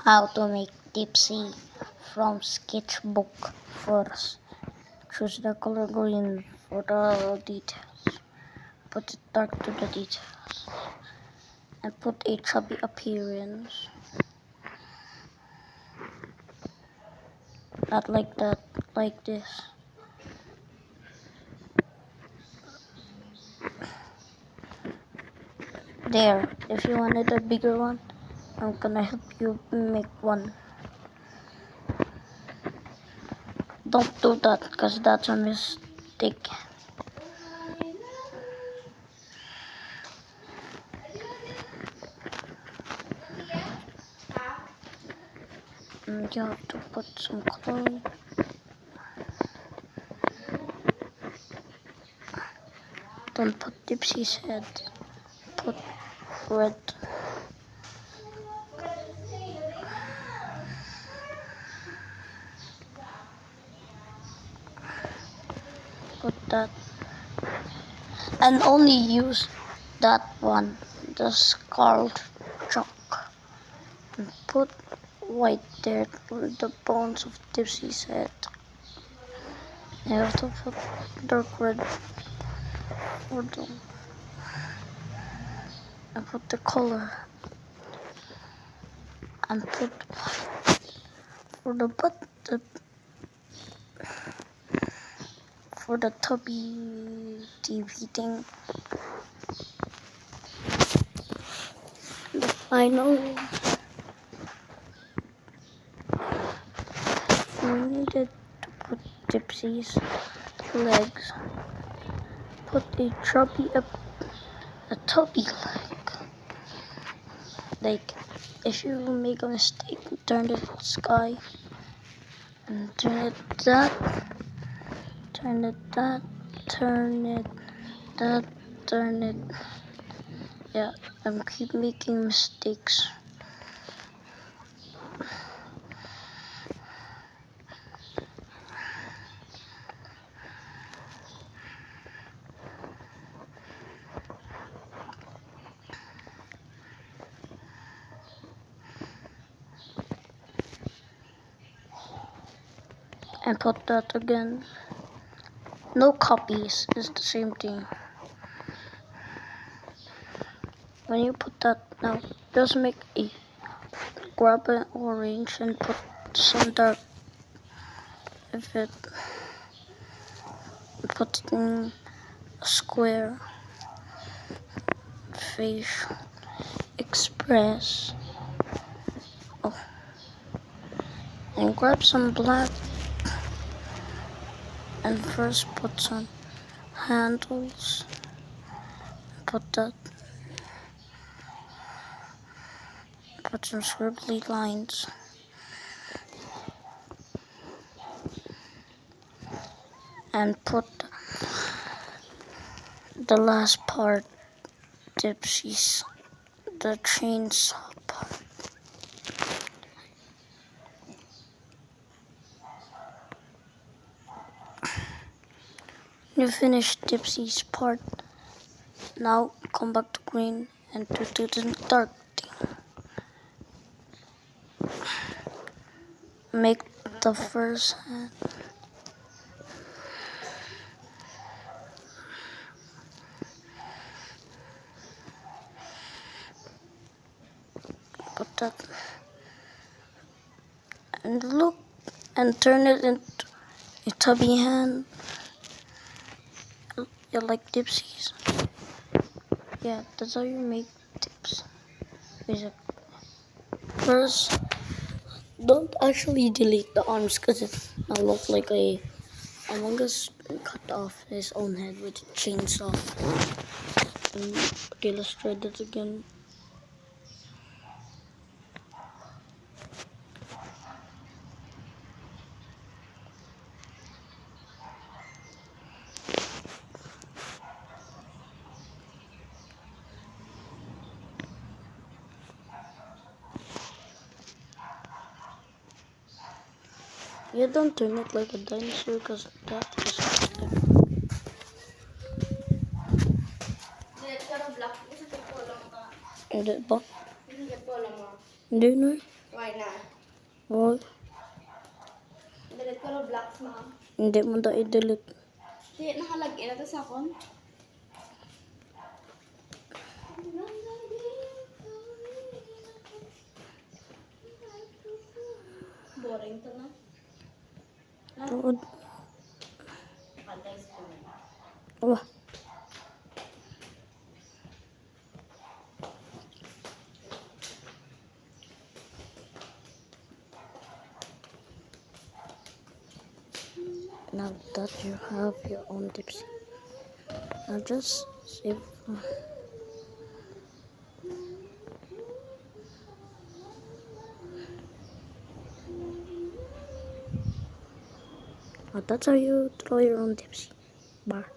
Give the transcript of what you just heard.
How to make dipsy from sketchbook. First, choose the color green for the details. Put it dark to the details. And put a chubby appearance. Not like that, like this. There, if you wanted a bigger one, I'm gonna help you make one. Don't do that, because that's a mistake. And you have to put some color. Don't put Dipsy's head. Put red. Put that. And only use that one, the scarlet chalk. And put white there with the bones of Dipsy's head. You have to put dark red for them. And put the color. And put for the butt, for the tubby TV thing. The final. We needed to put Dipsy's legs. Put a tubby leg. Like, if you make a mistake, turn it sky. And turn it that. Turn it that. Turn it that. Turn it. Yeah, I'm keep making mistakes. And put that again. No copies is the same thing. When you put that now, just make a grab an orange and put some dark of it. Put it in a square face express. Oh, and grab some black. And first put some handles. Put that. Put some scribbly lines. And put the last part, Dipsy's, the chainsaw part. You finished Dipsy's part. Now come back to green and do the dark thing. Make the first hand. Put that. And look, and turn it into a tubby hand. You like Dipsy's? Yeah, that's how you make tips. Basically. First, don't actually delete the arms because it now looks like Among Us cut off his own head with a chainsaw. Okay, let's try that again. You don't turn it like a dinosaur because that is edit ba? Hindi na. Okay na. Oh, Delete ko na blocks, ma'am. hindi mo da i-delete. Di, nakalagin na to sa akon. Boring to na. Tuod. Pantay sa kumina. Wah. Now that you have your own dipsy, now just save. That's how you throw your own dipsy bar.